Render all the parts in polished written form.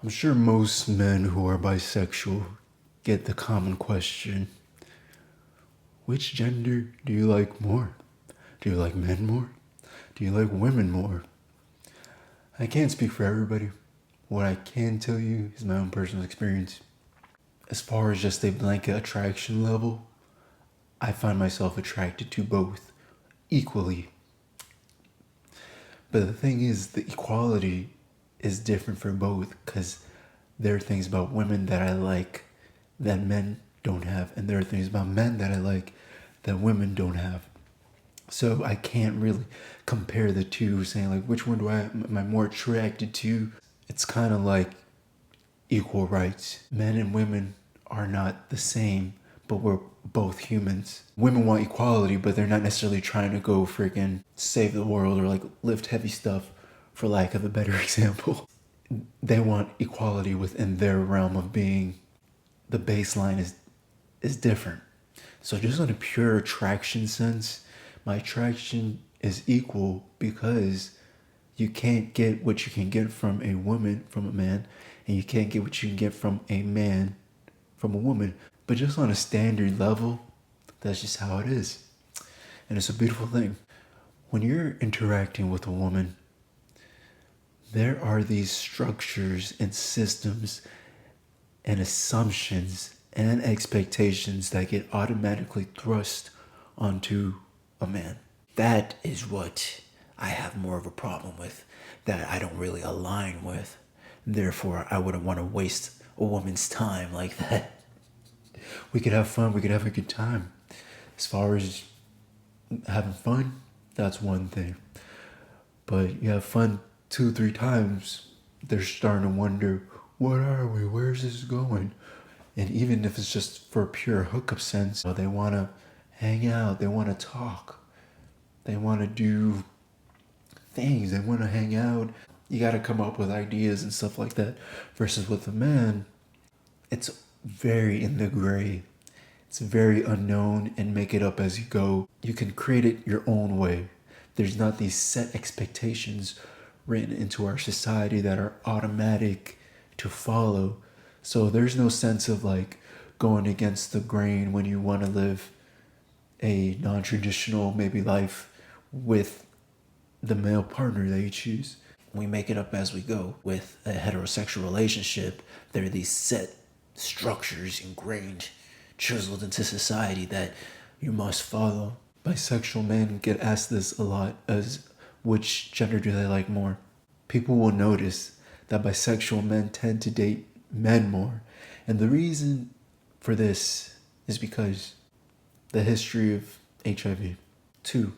I'm sure most men who are bisexual get the common question, which gender do you like more? Do you like men more? Do you like women more? I can't speak for everybody. What I can tell you is my own personal experience. As far as just a blanket attraction level, I find myself attracted to both equally. But the thing is, the equality is different for both because there are things about women that I like that men don't have, and there are things about men that I like that women don't have. So I can't really compare the two, saying like which one am I more attracted to? It's kind of like equal rights. Men and women are not the same, but we're both humans. Women want equality, but they're not necessarily trying to go freaking save the world or like lift heavy stuff, for lack of a better example. They want equality within their realm of being. The baseline is different. So just on a pure attraction sense, my attraction is equal because you can't get what you can get from a woman from a man, and you can't get what you can get from a man from a woman. But just on a standard level, that's just how it is. And it's a beautiful thing. When you're interacting with a woman, there are these structures and systems and assumptions and expectations that get automatically thrust onto a man. That is what I have more of a problem with, that I don't really align with. Therefore, I wouldn't want to waste a woman's time like that. We could have fun, we could have a good time. As far as having fun, that's one thing. But you have fun 2-3 times, they're starting to wonder, what are we? Where's this going? And even if it's just for a pure hookup sense, they want to hang out, they want to talk, they want to do things, they want to hang out. You got to come up with ideas and stuff like that. Versus with a man, it's very in the gray. It's very unknown and make it up as you go. You can create it your own way. There's not these set expectations written into our society that are automatic to follow. So there's no sense of like going against the grain when you want to live a non-traditional maybe life with the male partner that you choose. We make it up as we go. With a heterosexual relationship, there are these set structures ingrained, chiseled into society that you must follow. Bisexual men get asked this a lot as which gender do they like more. People will notice that bisexual men tend to date men more. And the reason for this is because the history of HIV. 2,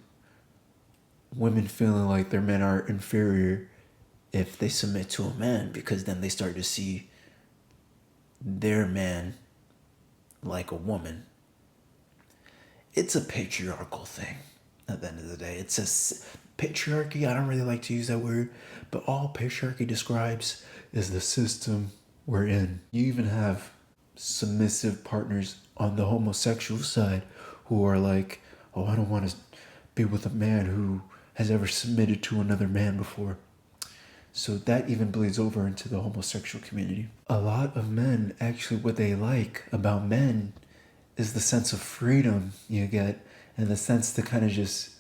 women feeling like their men are inferior if they submit to a man, because then they start to see their man like a woman. It's a patriarchal thing at the end of the day. It's a patriarchy. I don't really like to use that word, but all patriarchy describes is the system we're in. You even have submissive partners on the homosexual side who are like, oh, I don't want to be with a man who has ever submitted to another man before. So that even bleeds over into the homosexual community. A lot of men, actually, what they like about men is the sense of freedom you get and the sense to kind of just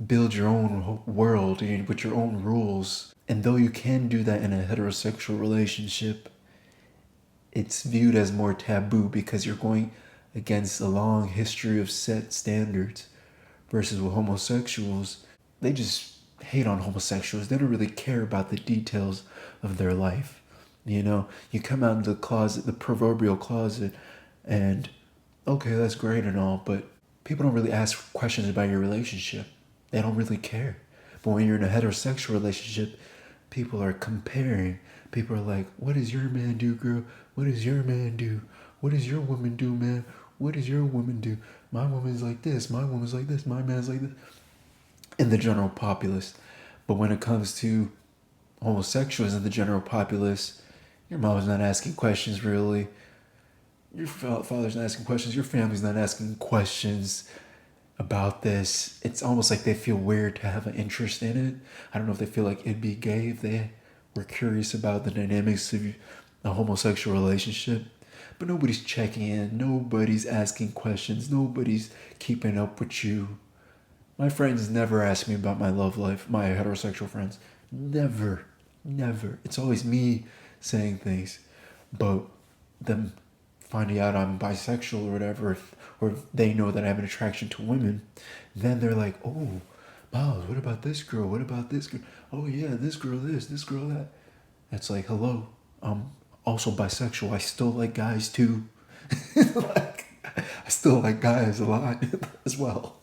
build your own world with your own rules. And though you can do that in a heterosexual relationship, it's viewed as more taboo because you're going against a long history of set standards. Versus with homosexuals, they just hate on homosexuals. They don't really care about the details of their life. You know, you come out of the closet, the proverbial closet, and okay, that's great and all, but people don't really ask questions about your relationship. They don't really care. But when you're in a heterosexual relationship, people are comparing. People are like, what does your man do, girl? What does your man do? What does your woman do, man? What does your woman do? My woman's like this. My woman's like this. My man's like this. In the general populace. But when it comes to homosexuals in the general populace, your mom's not asking questions really. Your father's not asking questions. Your family's not asking questions about this. It's almost like they feel weird to have an interest in it. I don't know if they feel like it'd be gay if they We're curious about the dynamics of a homosexual relationship, but nobody's checking in, nobody's asking questions, nobody's keeping up with you. My friends never ask me about my love life, my heterosexual friends. Never, never. It's always me saying things, but them finding out I'm bisexual or whatever, or if they know that I have an attraction to women, then they're like, oh, Miles, what about this girl? What about this girl? Oh yeah, this girl this girl that. It's like, hello, I'm also bisexual. I still like guys too. Like, I still like guys a lot as well.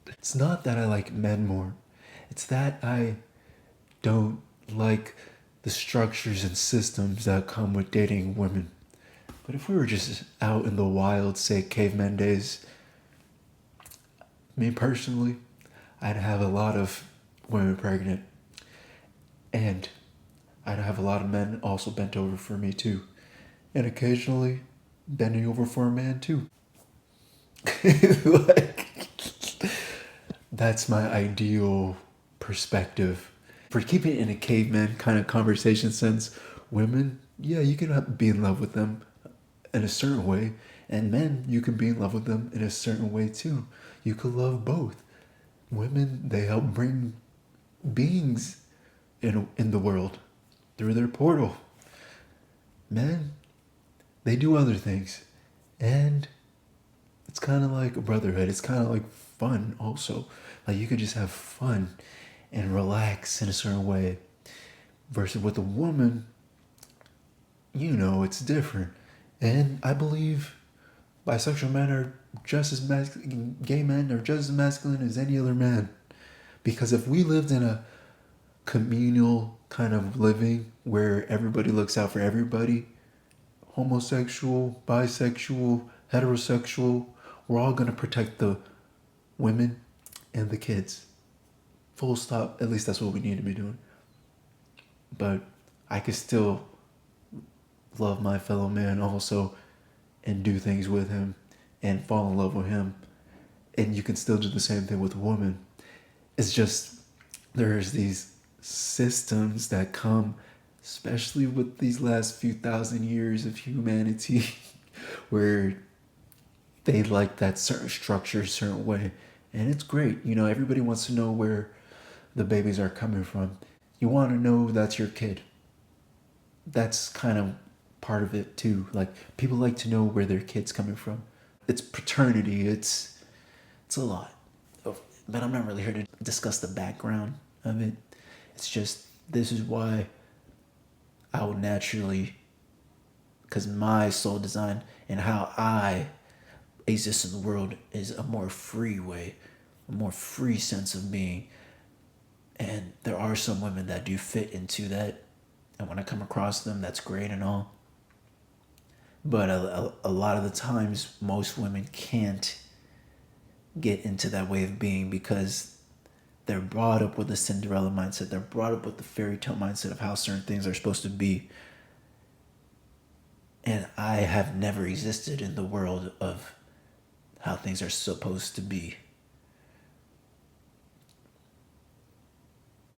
It's not that I like men more. It's that I don't like the structures and systems that come with dating women. But if we were just out in the wild, say caveman days, me personally, I'd have a lot of women pregnant. And I'd have a lot of men also bent over for me too. And occasionally bending over for a man too. Like, that's my ideal perspective. For keeping it in a caveman kind of conversation sense, women, yeah, you can be in love with them in a certain way. And men, you can be in love with them in a certain way too. You could love both. Women, they help bring beings in the world through their portal. Men, they do other things. And it's kind of like a brotherhood. It's kind of like fun also. Like you could just have fun and relax in a certain way. Versus with a woman, it's different. And I believe bisexual men are just as masculine, gay men are just as masculine as any other man. Because if we lived in a communal kind of living where everybody looks out for everybody, homosexual, bisexual, heterosexual, we're all going to protect the women and the kids. Full stop. At least that's what we need to be doing. But I could still love my fellow man also and do things with him and fall in love with him. And you can still do the same thing with a woman. It's just there's these systems that come, especially with these last few thousand years of humanity, where they like that certain structure a certain way. And it's great. Everybody wants to know where the babies are coming from. You want to know that's your kid. That's kind of part of it too. Like people like to know where their kid's coming from. It's paternity. It's a lot. But I'm not really here to discuss the background of it. It's just this is why I would naturally, because my soul design and how I exist in the world is a more free way, a more free sense of being. And there are some women that do fit into that. And when I come across them, that's great and all. But a lot of the times, most women can't get into that way of being because they're brought up with the Cinderella mindset. They're brought up with the fairy tale mindset of how certain things are supposed to be. And I have never existed in the world of how things are supposed to be.